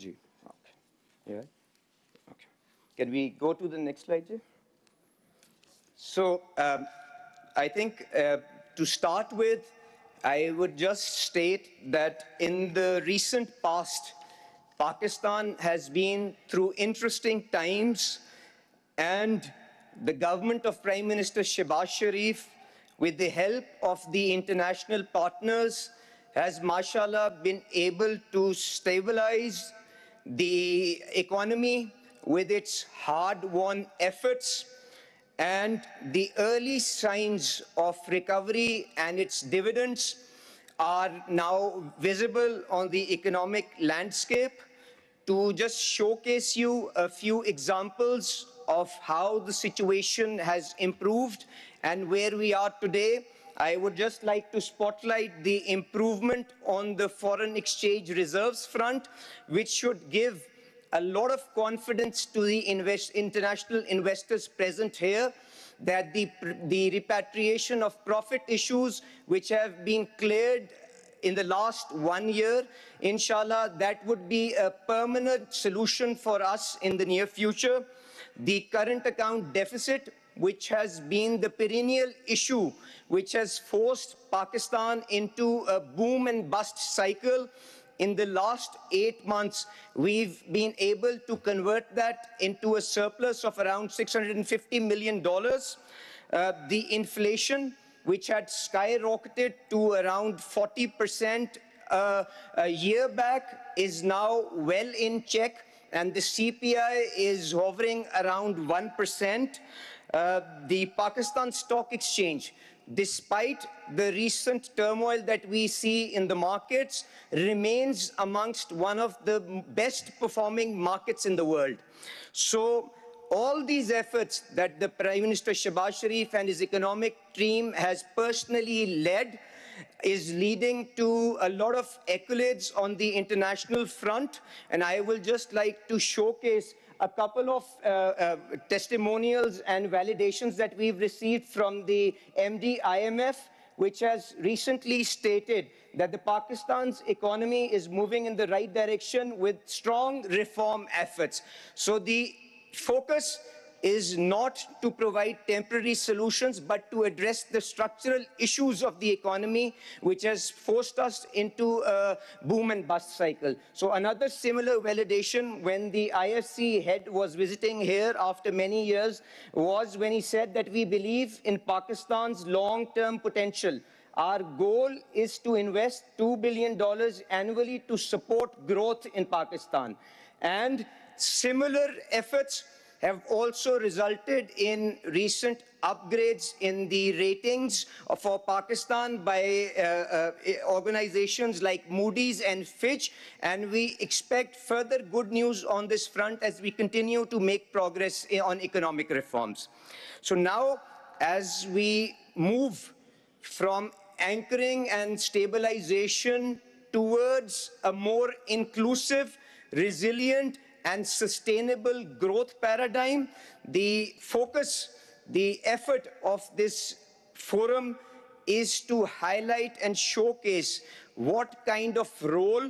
Ji. Okay. Yeah. Okay. Can we go to the next slide, Ji? So I think to start with, I would just state that in the recent past, Pakistan has been through interesting times, and the government of Prime Minister Shehbaz Sharif, with the help of the international partners, has mashallah been able to stabilize the economy with its hard-won efforts, and the early signs of recovery and its dividends are now visible on the economic landscape. To just showcase you a few examples of how the situation has improved and where we are today, I would just like to spotlight the improvement on the foreign exchange reserves front, which should give a lot of confidence to the international investors present here that the repatriation of profit issues which have been cleared in the last 1 year, inshallah, that would be a permanent solution for us in the near future. The current account deficit, which has been the perennial issue, which has forced Pakistan into a boom and bust cycle. In the last 8 months, we've been able to convert that into a surplus of around $650 million. The inflation, which had skyrocketed to around 40% a year back, is now well in check, and the CPI is hovering around 1%. The Pakistan Stock Exchange, despite the recent turmoil that we see in the markets, remains amongst one of the best performing markets in the world. So all these efforts that the Prime Minister Shehbaz Sharif and his economic team has personally led is leading to a lot of accolades on the international front. And I will just like to showcase a couple of testimonials and validations that we've received from the MD IMF, which has recently stated that the Pakistan's economy is moving in the right direction with strong reform efforts. So the focus is not to provide temporary solutions, but to address the structural issues of the economy, which has forced us into a boom and bust cycle. So another similar validation when the IFC head was visiting here after many years was when he said that we believe in Pakistan's long-term potential. Our goal is to invest $2 billion annually to support growth in Pakistan. And similar efforts have also resulted in recent upgrades in the ratings for Pakistan by organizations like Moody's and Fitch, and we expect further good news on this front as we continue to make progress on economic reforms. So now, as we move from anchoring and stabilization towards a more inclusive, resilient, and sustainable growth paradigm, the focus, the effort of this forum is to highlight and showcase what kind of role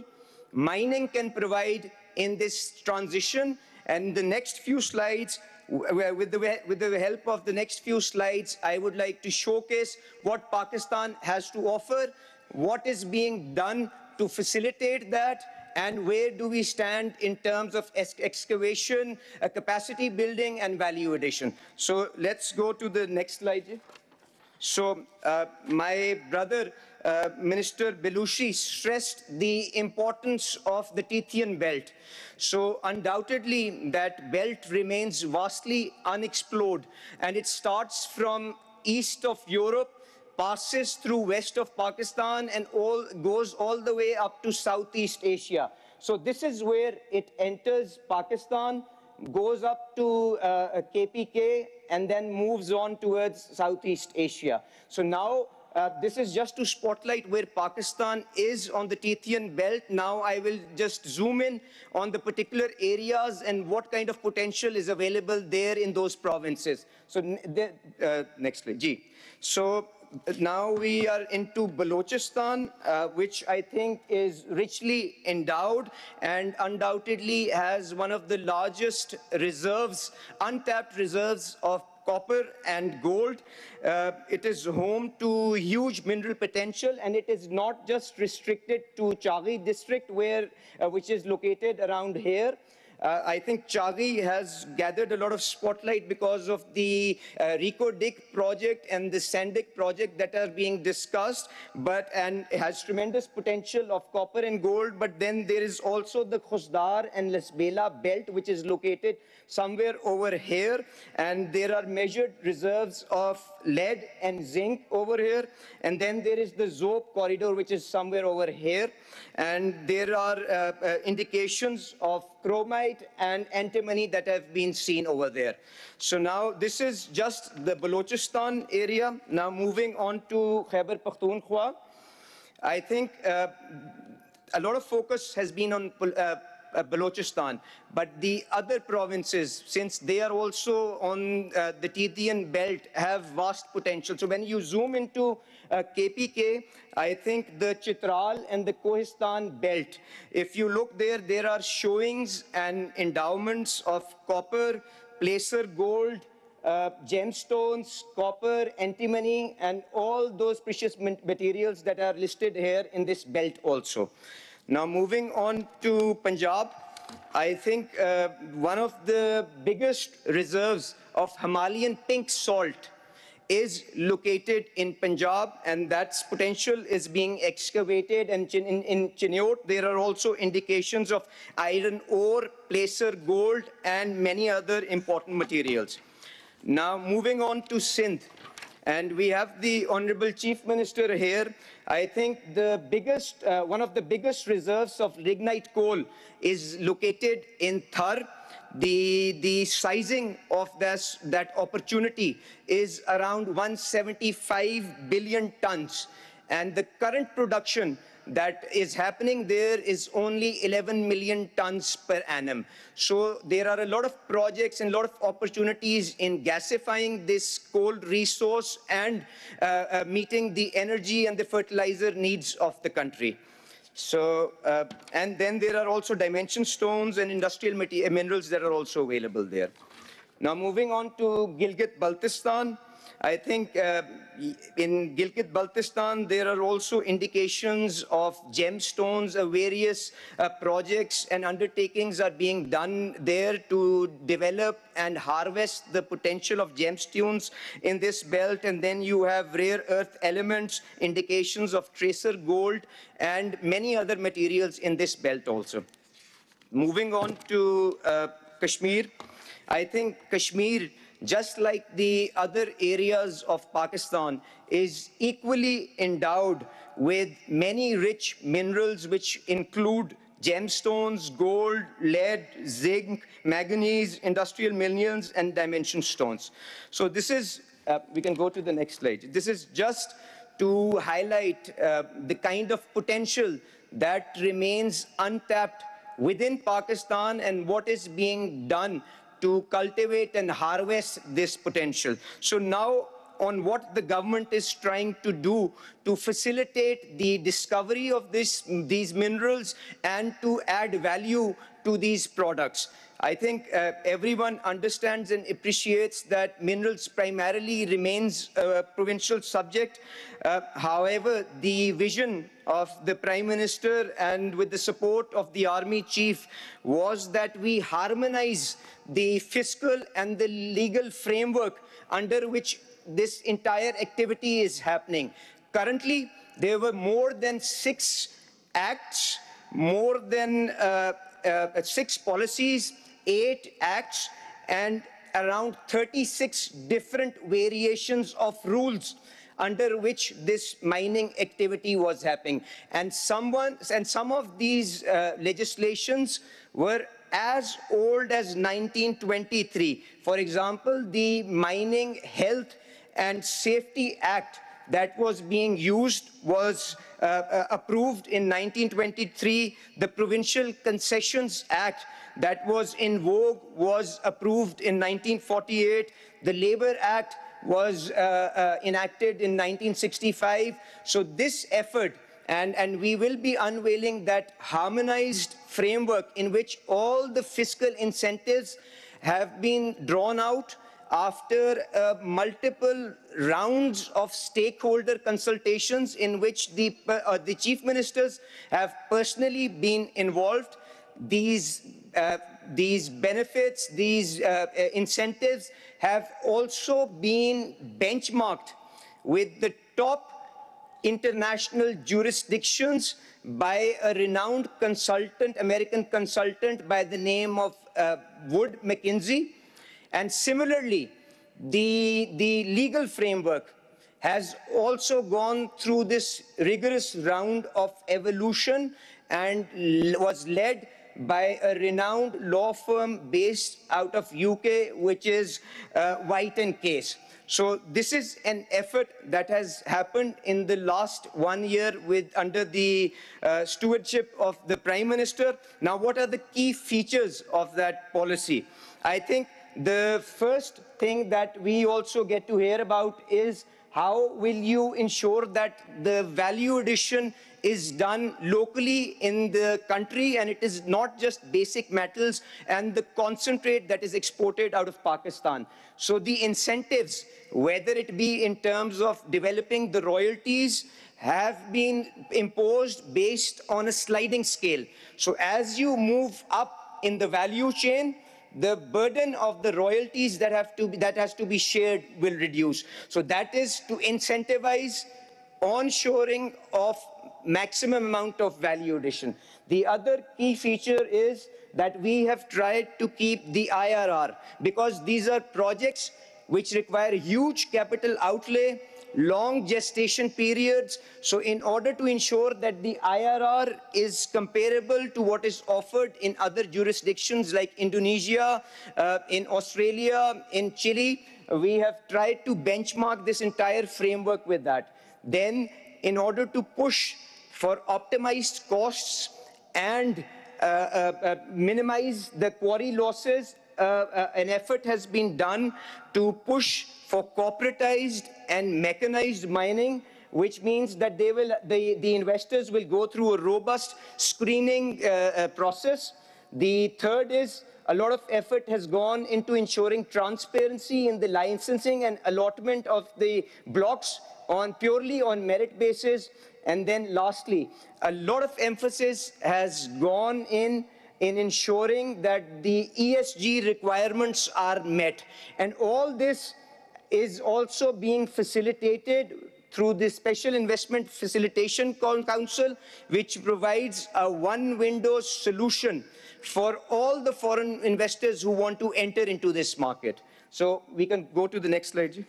mining can provide in this transition. And the next few slides, with the help of the next few slides, I would like to showcase what Pakistan has to offer, what is being done to facilitate that, and where do we stand in terms of excavation, capacity building, and value addition. So let's go to the next slide. So my brother, Minister Belushi, stressed the importance of the Tethyan Belt. So undoubtedly, that belt remains vastly unexplored, and it starts from east of Europe, passes through west of Pakistan, and goes all the way up to Southeast Asia. So this is where it enters Pakistan, goes up to KPK, and then moves on towards Southeast Asia. So now, this is just to spotlight where Pakistan is on the Tethyan Belt. Now I will just zoom in on the particular areas and what kind of potential is available there in those provinces. So next slide, G. So now we are into Balochistan, which I think is richly endowed and undoubtedly has one of the largest reserves, untapped reserves of copper and gold. It is home to huge mineral potential, and it is not just restricted to Chaghi district, which is located around here. I think Chaghi has gathered a lot of spotlight because of the Rico Dick project and the Sandik project that are being discussed, and it has tremendous potential of copper and gold. But then there is also the Khusdar and Lasbela belt, which is located somewhere over here, and there are measured reserves of lead and zinc over here. And then there is the Zob corridor, which is somewhere over here, and there are indications of chromite and antimony that have been seen over there. So now this is just the Balochistan area. Now moving on to Khyber Pakhtunkhwa, I think a lot of focus has been on Balochistan, but the other provinces, since they are also on the Tithian belt, have vast potential. So when you zoom into KPK, I think the Chitral and the Kohistan belt, if you look there, there are showings and endowments of copper, placer gold, gemstones, copper, antimony, and all those precious materials that are listed here in this belt also. Now moving on to Punjab, I think one of the biggest reserves of Himalayan pink salt is located in Punjab, and that's potential is being excavated. And in Chiniot, there are also indications of iron ore, placer gold, and many other important materials. Now moving on to Sindh, and we have the Honorable Chief Minister here. I think the biggest, one of the biggest reserves of lignite coal is located in Thar. The sizing of that opportunity is around 175 billion tons. And the current production that is happening there is only 11 million tons per annum. So there are a lot of projects and a lot of opportunities in gasifying this coal resource and meeting the energy and the fertilizer needs of the country. So, and then there are also dimension stones and industrial minerals that are also available there. Now moving on to Gilgit-Baltistan, I think in Gilgit-Baltistan, there are also indications of gemstones, various projects and undertakings are being done there to develop and harvest the potential of gemstones in this belt. And then you have rare earth elements, indications of tracer gold, and many other materials in this belt also. Moving on to Kashmir, I think Kashmir, just like the other areas of Pakistan, is equally endowed with many rich minerals, which include gemstones, gold, lead, zinc, manganese, industrial minerals, and dimension stones. So this is, we can go to the next slide. This is just to highlight the kind of potential that remains untapped within Pakistan and what is being done to cultivate and harvest this potential. So now on what the government is trying to do to facilitate the discovery of these minerals and to add value to these products. I think everyone understands and appreciates that minerals primarily remains a provincial subject. However, the vision of the Prime Minister and with the support of the Army Chief was that we harmonize the fiscal and the legal framework under which this entire activity is happening. Currently, there were more than 6 acts, more than 6 policies, 8 acts, and around 36 different variations of rules under which this mining activity was happening. And some of these legislations were as old as 1923. For example, the Mining Health and Safety Act that was being used was approved in 1923. The Provincial Concessions Act that was in vogue was approved in 1948. The Labour Act was enacted in 1965. So this effort, and we will be unveiling that harmonized framework in which all the fiscal incentives have been drawn out after multiple rounds of stakeholder consultations in which the chief ministers have personally been involved. These, these benefits, these incentives have also been benchmarked with the top international jurisdictions by a renowned consultant, American consultant by the name of Wood Mackenzie. And similarly, the legal framework has also gone through this rigorous round of evolution and was led by a renowned law firm based out of UK, which is White and Case. So this is an effort that has happened in the last 1 year under the stewardship of the Prime Minister. Now, what are the key features of that policy? I think the first thing that we also get to hear about is how will you ensure that the value addition is done locally in the country, and it is not just basic metals and the concentrate that is exported out of Pakistan. So the incentives, whether it be in terms of developing the royalties, have been imposed based on a sliding scale. So as you move up in the value chain, the burden of the royalties that has to be shared will reduce. So that is to incentivize onshoring of maximum amount of value addition. The other key feature is that we have tried to keep the IRR, because these are projects which require huge capital outlay, long gestation periods. So in order to ensure that the IRR is comparable to what is offered in other jurisdictions like Indonesia, in Australia, in Chile, we have tried to benchmark this entire framework with that. Then, in order to push for optimized costs and minimize the quarry losses, an effort has been done to push for corporatized and mechanized mining, which means that the investors will go through a robust screening process. The third is a lot of effort has gone into ensuring transparency in the licensing and allotment of the blocks purely on merit basis. And then lastly, a lot of emphasis has gone in ensuring that the ESG requirements are met. And all this is also being facilitated through the Special Investment Facilitation Council, which provides a one-window solution for all the foreign investors who want to enter into this market. So we can go to the next slide.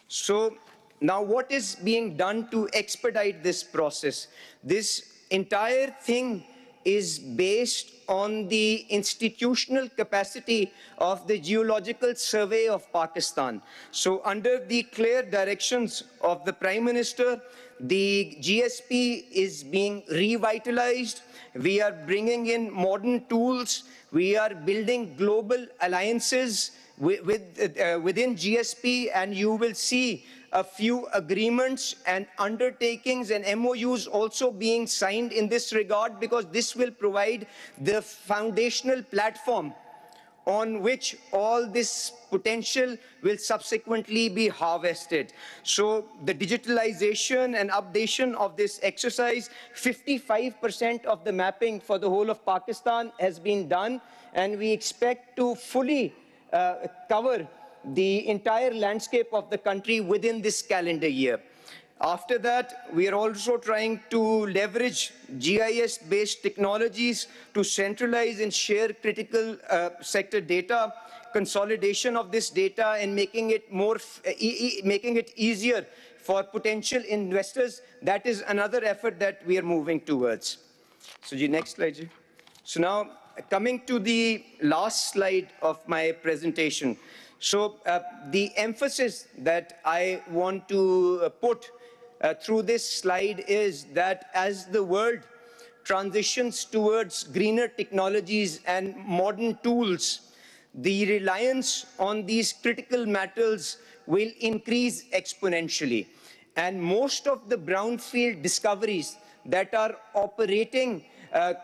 So now what is being done to expedite this process? This entire thing is based on the institutional capacity of the Geological Survey of Pakistan. So under the clear directions of the Prime Minister, the GSP is being revitalized. We are bringing in modern tools. We are building global alliances within GSP, and you will see a few agreements and undertakings and MOUs also being signed in this regard, because this will provide the foundational platform on which all this potential will subsequently be harvested. So the digitalization and updation of this exercise, 55% of the mapping for the whole of Pakistan has been done, and we expect to fully cover the entire landscape of the country within this calendar year. After that, we are also trying to leverage GIS-based technologies to centralize and share critical sector data, consolidation of this data, and making it easier for potential investors. That is another effort that we are moving towards. So, next slide. Ji. So now, coming to the last slide of my presentation. So the emphasis that I want to put through this slide is that as the world transitions towards greener technologies and modern tools, the reliance on these critical metals will increase exponentially. And most of the brownfield discoveries that are operating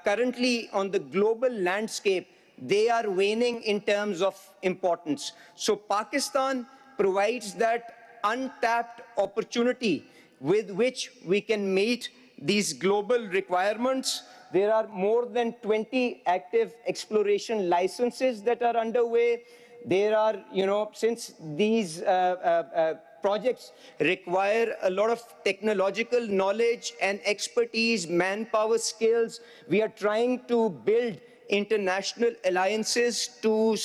currently on the global landscape, they are waning in terms of importance. So Pakistan provides that untapped opportunity with which we can meet these global requirements. There are more than 20 active exploration licenses that are underway. There are, since these projects require a lot of technological knowledge and expertise, manpower skills, we are trying to build international alliances to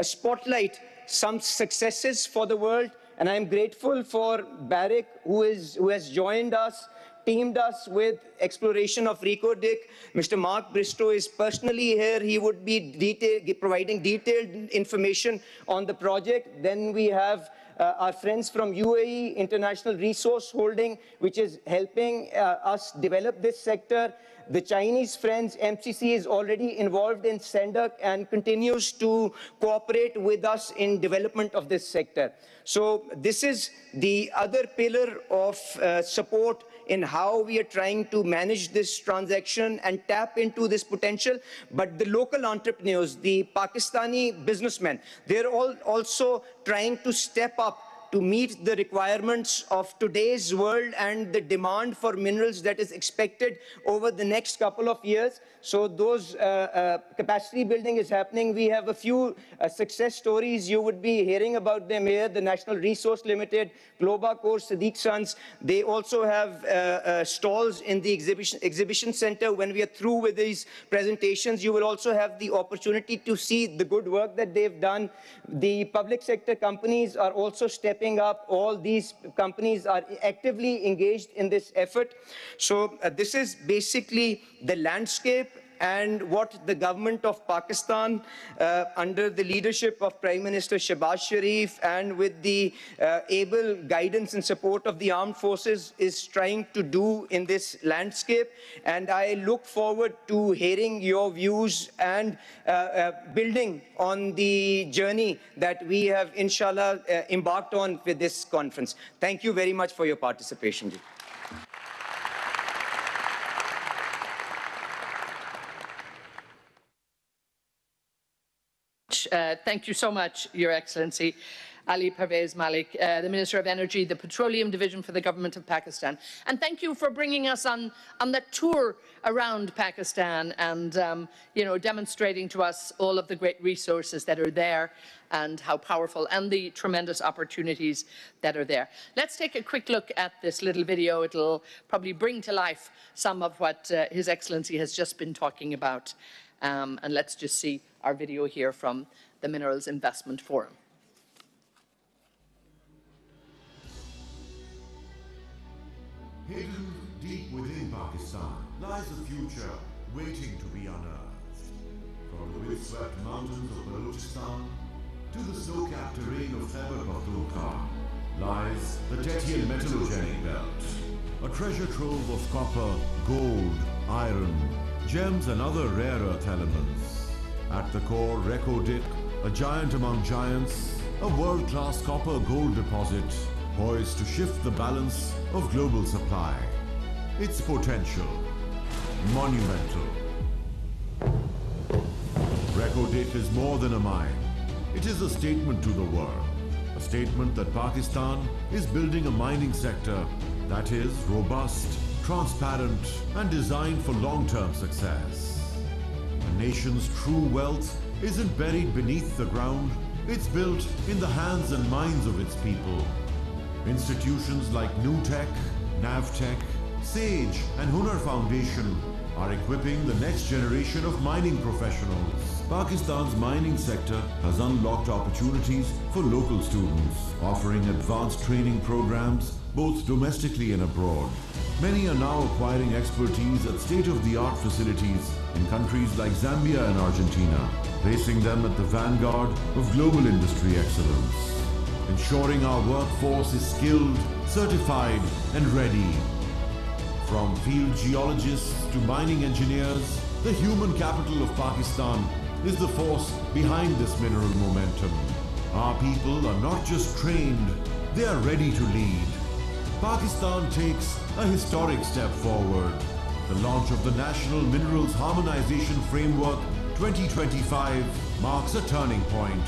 spotlight some successes for the world. And I'm grateful for Barrick, who has joined us, teamed us with exploration of Reko Diq. Mr. Mark Bristow is personally here. He would be providing detailed information on the project. Then we have our friends from UAE, International Resource Holding, which is helping us develop this sector. The Chinese friends, MCC, is already involved in Sendak and continues to cooperate with us in development of this sector. So this is the other pillar of support in how we are trying to manage this transaction and tap into this potential. But the local entrepreneurs, the Pakistani businessmen, they're all also trying to step up to meet the requirements of today's world and the demand for minerals that is expected over the next couple of years. So those capacity building is happening. We have a few success stories. You would be hearing about them here. The National Resource Limited, Globacor, Sadiq Sons. They also have stalls in the exhibition center. When we are through with these presentations, you will also have the opportunity to see the good work that they've done. The public sector companies are also stepping up. All these companies are actively engaged in this effort. So this is basically the landscape and what the government of Pakistan, under the leadership of Prime Minister Shehbaz Sharif and with the able guidance and support of the armed forces, is trying to do in this landscape. And I look forward to hearing your views and building on the journey that we have, inshallah, embarked on with this conference. Thank you very much for your participation. Thank you so much, Your Excellency. Ali Pervez Malik, the Minister of Energy, the Petroleum Division for the Government of Pakistan. And thank you for bringing us on that tour around Pakistan and, demonstrating to us all of the great resources that are there and how powerful and the tremendous opportunities that are there. Let's take a quick look at this little video. It'll probably bring to life some of what His Excellency has just been talking about. And let's just see our video here from the Minerals Investment Forum. Hidden deep within Pakistan lies a future waiting to be unearthed. From the windswept mountains of Balochistan to the snow-capped terrain of Khyber Pakhtunkhwa lies the Tethyan Metallogenic Belt, a treasure trove of copper, gold, iron, gems and other rare earth elements. At the core, Reko Diq, a giant among giants, a world-class copper-gold deposit poised to shift the balance of global supply. Its potential, monumental. Reko Diq is more than a mine. It is a statement to the world. A statement that Pakistan is building a mining sector that is robust, transparent, and designed for long-term success. A nation's true wealth isn't buried beneath the ground, it's built in the hands and minds of its people. Institutions like NewTech, NavTech, SAGE, and Hunar Foundation are equipping the next generation of mining professionals. Pakistan's mining sector has unlocked opportunities for local students, offering advanced training programs both domestically and abroad. Many are now acquiring expertise at state-of-the-art facilities in countries like Zambia and Argentina, placing them at the vanguard of global industry excellence, ensuring our workforce is skilled, certified, and ready. From field geologists to mining engineers, the human capital of Pakistan is the force behind this mineral momentum. Our people are not just trained, they are ready to lead. Pakistan takes a historic step forward. The launch of the National Minerals Harmonization Framework 2025 marks a turning point,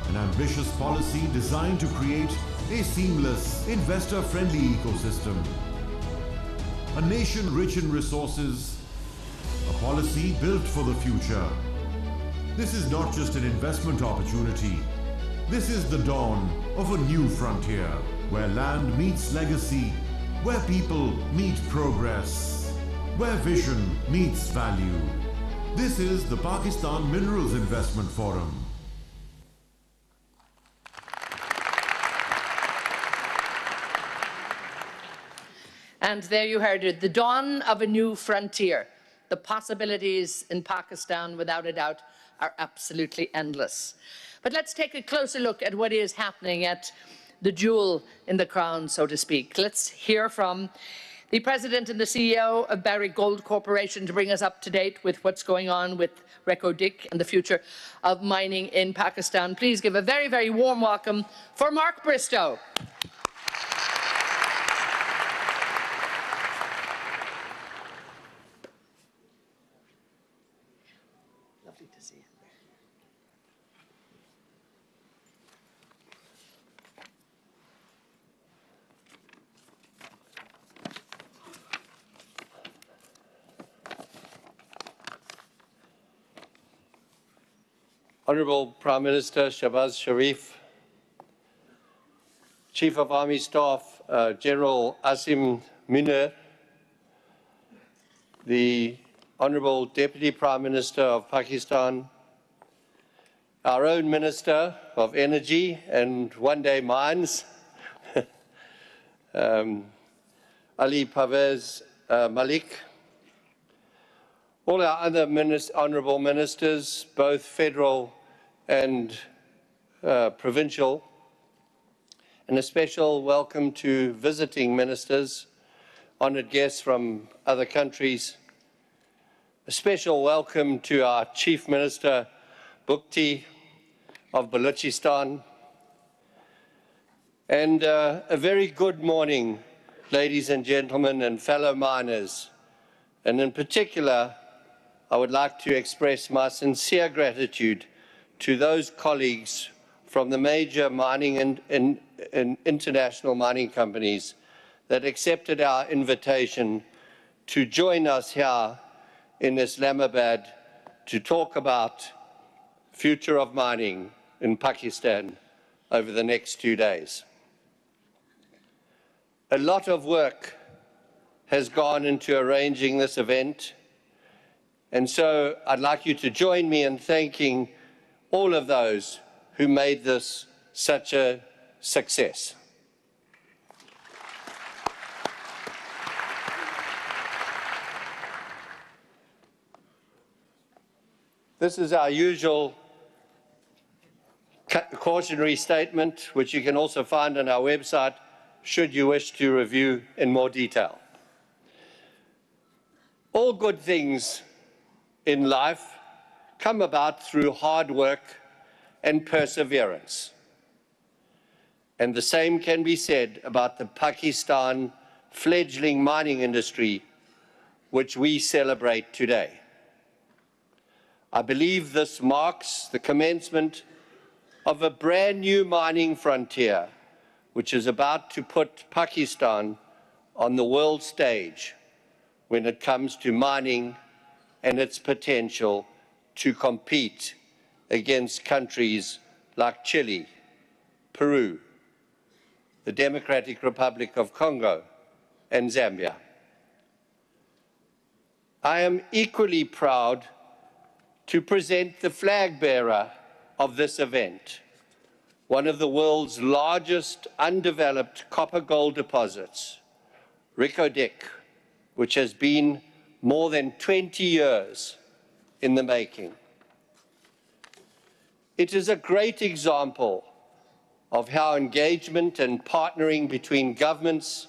an ambitious policy designed to create a seamless, investor-friendly ecosystem. A nation rich in resources, a policy built for the future. This is not just an investment opportunity. This is the dawn of a new frontier, where land meets legacy, where people meet progress, where vision meets value. This is the Pakistan Minerals Investment Forum. And there you heard it, the dawn of a new frontier. The possibilities in Pakistan, without a doubt, are absolutely endless. But let's take a closer look at what is happening at the jewel in the crown, so to speak. Let's hear from the President and the CEO of Barrick Gold Corporation to bring us up to date with what's going on with Reko Diq and the future of mining in Pakistan. Please give a very, very warm welcome for Mark Bristow. Lovely to see you. Honourable Prime Minister Shehbaz Sharif, Chief of Army Staff General Asim Munir, the Honourable Deputy Prime Minister of Pakistan, our own Minister of Energy and one-day mines, Ali Pervez Malik, all our other honourable ministers, both federal and provincial, and a special welcome to visiting ministers, honoured guests from other countries. A special welcome to our Chief Minister, Bukti of Balochistan. And a very good morning, ladies and gentlemen and fellow miners. And in particular, I would like to express my sincere gratitude to those colleagues from the major mining and international mining companies that accepted our invitation to join us here in Islamabad to talk about future of mining in Pakistan over the next 2 days. A lot of work has gone into arranging this event. And so I'd like you to join me in thanking all of those who made this such a success. This is our usual cautionary statement, which you can also find on our website, should you wish to review in more detail. All good things in life come about through hard work and perseverance. And the same can be said about the Pakistan fledgling mining industry, which we celebrate today. I believe this marks the commencement of a brand new mining frontier, which is about to put Pakistan on the world stage when it comes to mining and its potential to compete against countries like Chile, Peru, the Democratic Republic of Congo, and Zambia. I am equally proud to present the flag bearer of this event, one of the world's largest undeveloped copper-gold deposits, Reko Diq, which has been more than 20 years in the making. It is a great example of how engagement and partnering between governments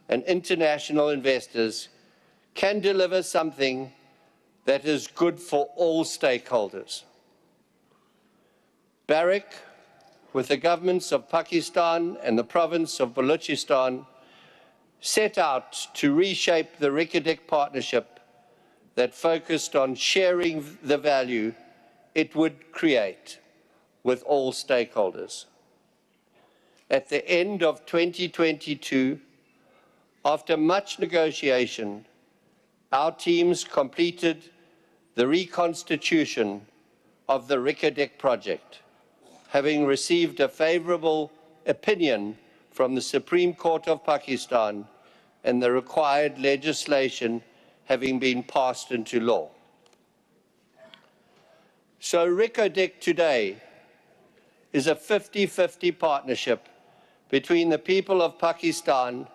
and international investors can deliver something that is good for all stakeholders. Barrick, with the governments of Pakistan and the province of Balochistan, set out to reshape the Reko Diq partnership that focused on sharing the value it would create with all stakeholders. At the end of 2022, after much negotiation, our teams completed the reconstitution of the Reko Diq project, having received a favorable opinion from the Supreme Court of Pakistan and the required legislation having been passed into law. So Reko Diq today is a 50-50 partnership between the people of Pakistan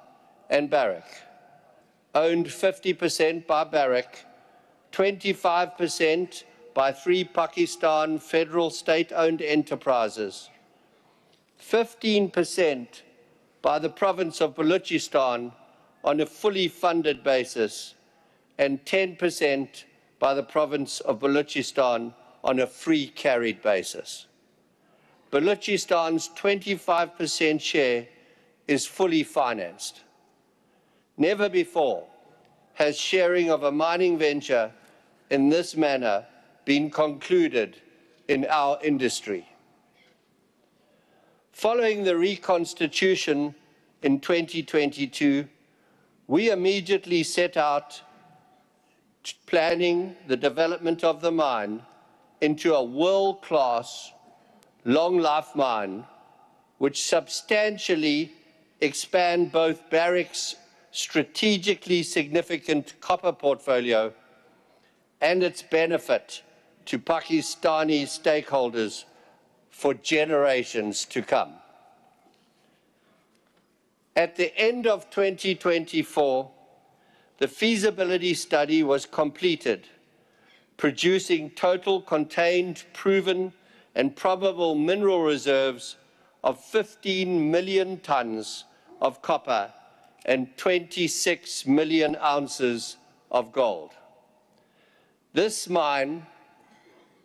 and Barrick, owned 50% by Barrick, 25% by 3 Pakistan federal state-owned enterprises, 15% by the province of Balochistan on a fully funded basis, and 10% by the province of Balochistan on a free carried basis. Balochistan's 25% share is fully financed. Never before has sharing of a mining venture in this manner been concluded in our industry. Following the reconstitution in 2022, we immediately set out planning the development of the mine into a world-class, long-life mine, which substantially expand both Barrick's strategically significant copper portfolio and its benefit to Pakistani stakeholders for generations to come. At the end of 2024, the feasibility study was completed, producing total contained, proven, and probable mineral reserves of 15 million tons of copper and 26 million ounces of gold. This mine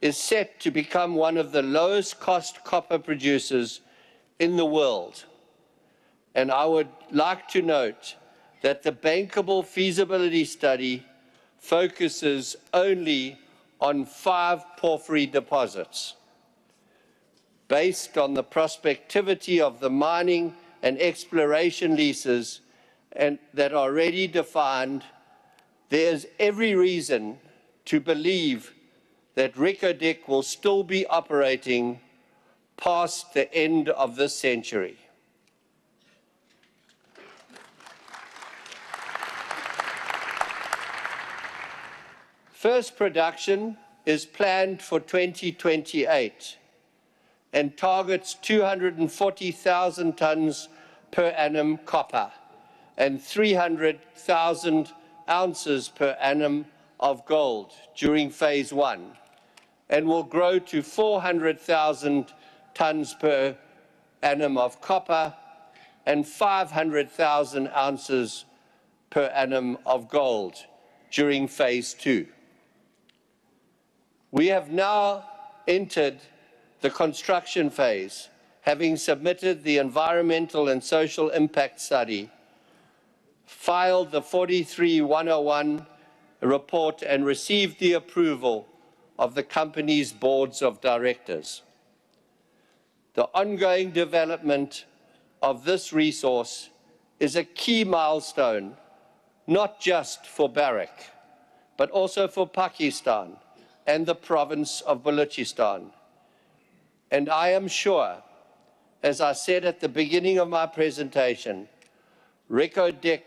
is set to become one of the lowest cost copper producers in the world. And I would like to note that the bankable feasibility study focuses only on 5 porphyry deposits. Based on the prospectivity of the mining and exploration leases that are already defined, there is every reason to believe that Reko Diq will still be operating past the end of this century. First production is planned for 2028 and targets 240,000 tons per annum copper and 300,000 ounces per annum of gold during phase 1, and will grow to 400,000 tons per annum of copper and 500,000 ounces per annum of gold during phase 2. We have now entered the construction phase, having submitted the environmental and social impact study, filed the 43-101 report, and received the approval of the company's boards of directors. The ongoing development of this resource is a key milestone, not just for Barrick, but also for Pakistan and the province of Balochistan. And I am sure, as I said at the beginning of my presentation, Reko Diq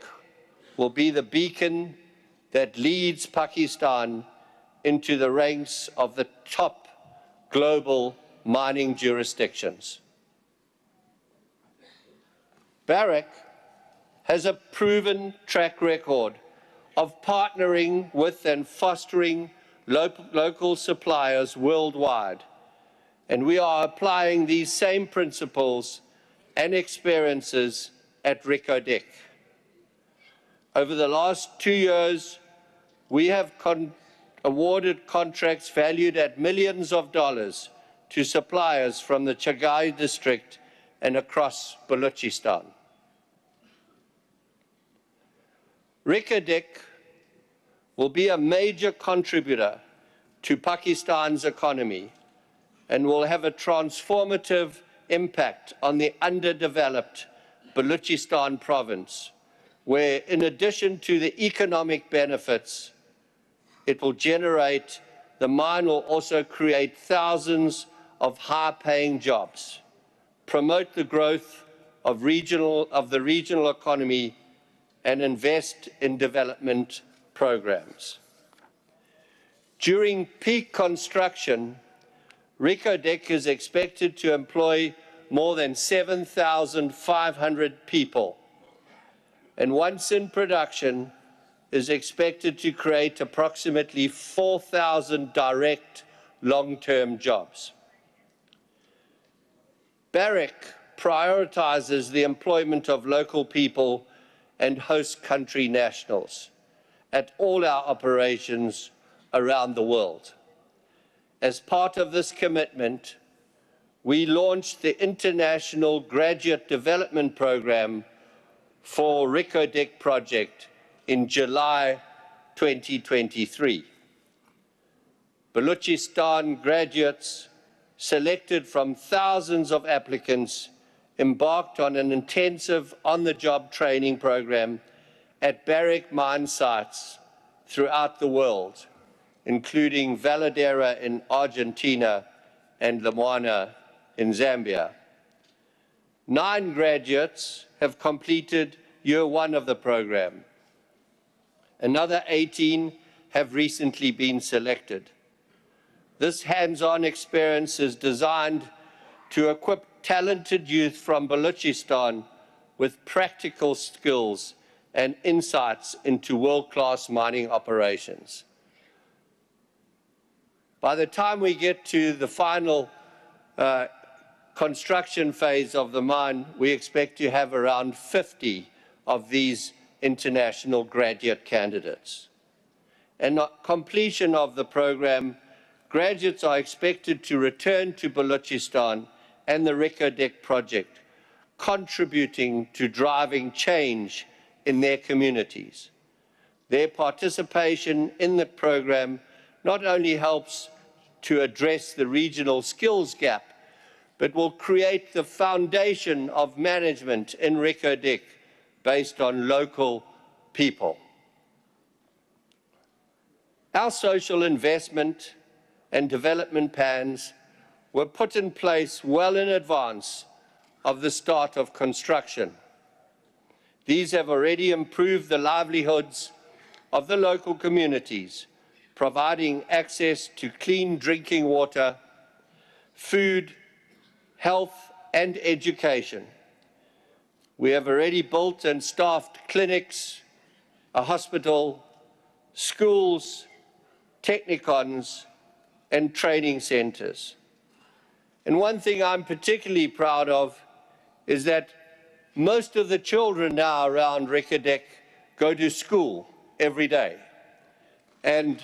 will be the beacon that leads Pakistan into the ranks of the top global mining jurisdictions. Barrick has a proven track record of partnering with and fostering local suppliers worldwide, and we are applying these same principles and experiences at Reko Diq. Over the last 2 years, we have awarded contracts valued at millions of dollars to suppliers from the Chagai district and across Balochistan. Reko Diq will be a major contributor to Pakistan's economy and will have a transformative impact on the underdeveloped Balochistan province, where in addition to the economic benefits it will generate, the mine will also create thousands of high-paying jobs, promote the growth of the regional economy, and invest in development programs. During peak construction, Reko Diq is expected to employ more than 7,500 people, and once in production, is expected to create approximately 4,000 direct long-term jobs. Barrick prioritizes the employment of local people and host country nationals at all our operations around the world. As part of this commitment, we launched the International Graduate Development Program for Reko Diq project in July 2023. Balochistan graduates selected from thousands of applicants embarked on an intensive on-the-job training program at Barrick mine sites throughout the world, including Veladero in Argentina and Lumwana in Zambia. 9 graduates have completed year 1 of the program. Another 18 have recently been selected. This hands-on experience is designed to equip talented youth from Balochistan with practical skills and insights into world-class mining operations. By the time we get to the final construction phase of the mine, we expect to have around 50 of these international graduate candidates. And at completion of the program, graduates are expected to return to Balochistan and the Reko Diq project, contributing to driving change in their communities. Their participation in the program not only helps to address the regional skills gap, but will create the foundation of management in Reko Diq based on local people. Our social investment and development plans were put in place well in advance of the start of construction. These have already improved the livelihoods of the local communities, providing access to clean drinking water, food, health, and education. We have already built and staffed clinics, a hospital, schools, technicons, and training centers. And one thing I'm particularly proud of is that most of the children now around Reko Diq go to school every day. And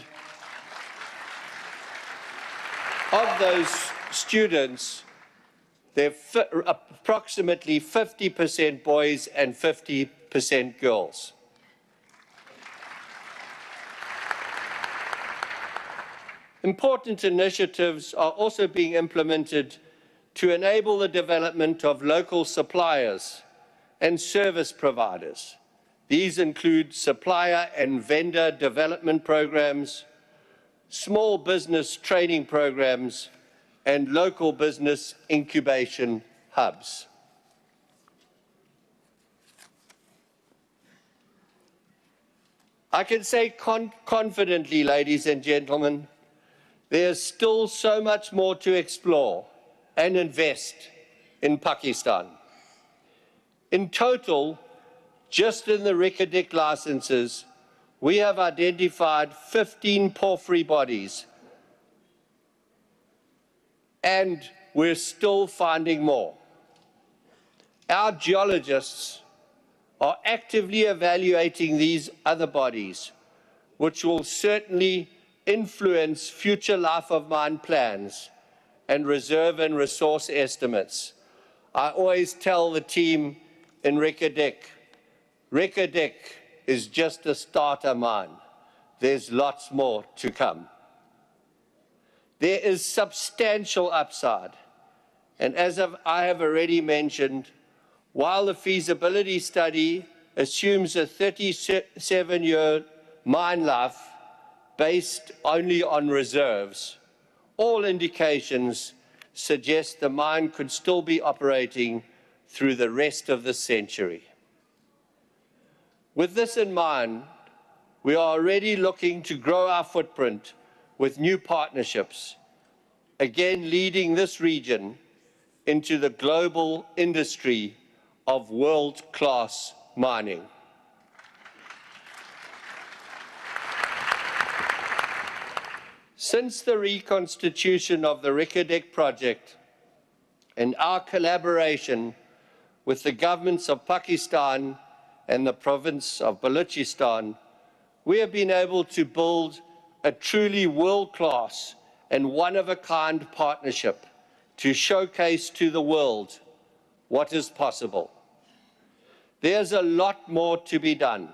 of those students, there are approximately 50% boys and 50% girls. Important initiatives are also being implemented to enable the development of local suppliers and service providers. These include supplier and vendor development programs, small business training programs, and local business incubation hubs. I can say confidently, ladies and gentlemen, there's still so much more to explore and invest in Pakistan. In total, just in the Reko Diq licenses, we have identified 15 porphyry bodies, and we're still finding more. Our geologists are actively evaluating these other bodies, which will certainly influence future life of mine plans and reserve and resource estimates. I always tell the team in Reko Diq is just a starter mine. There's lots more to come. There is substantial upside. And as I have already mentioned, while the feasibility study assumes a 37-year mine life based only on reserves, all indications suggest the mine could still be operating through the rest of the century. With this in mind, we are already looking to grow our footprint with new partnerships, again leading this region into the global industry of world-class mining. Since the reconstitution of the Reko Diq project and our collaboration with the governments of Pakistan and the province of Balochistan, we have been able to build a truly world-class and one-of-a-kind partnership to showcase to the world what is possible. There's a lot more to be done,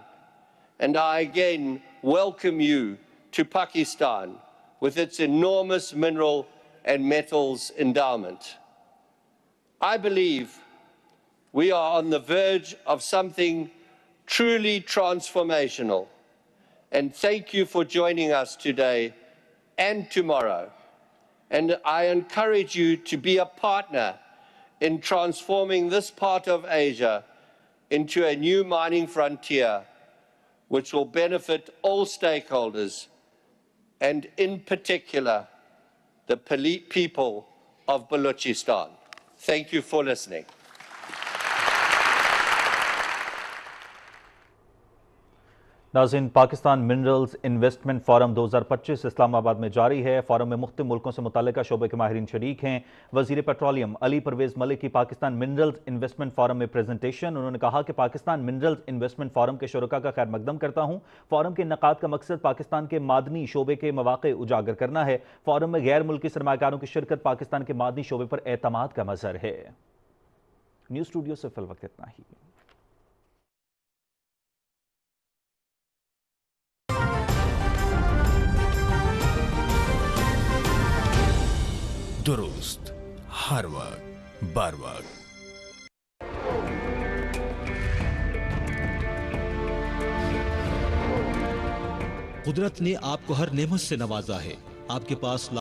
and I again welcome you to Pakistan with its enormous mineral and metals endowment. I believe we are on the verge of something truly transformational, and thank you for joining us today and tomorrow. And I encourage you to be a partner in transforming this part of Asia into a new mining frontier, which will benefit all stakeholders, and in particular, the people of Balochistan. Thank you for listening. नाज़रीन, Pakistan minerals investment forum 2025 Islamabad में जारी है। Forum में मुख्तलिफ मुल्कों से मुतल्लिका शोबे के माहिरीन शरीक हैं। वज़ीर पेट्रोलियम अली परवेज़ मलिक की पाकिस्तान मिनरल्स इन्वेस्टमेंट फोरम में प्रेजेंटेशन। उन्होंने कहा कि पाकिस्तान मिनरल्स इन्वेस्टमेंट फोरम के शुरका का खैर मकदम करता हूँ। फोरम के इनेकाद का मकसद पाकिस्तान के मादनी शोबे के मौक़े उजागर करना है। फोरम में गैर मुल्की सरमायाकारों की शिरकत पाकिस्तान के मादनी शोबे पर एतमाद का मज़हर है। न्यूज़ स्टूडियो से फिल वक्त इतना ही। दुरुस्त हर वक्त बर वक्त। कुदरत ने आपको हर नेमत से नवाजा है। आपके पास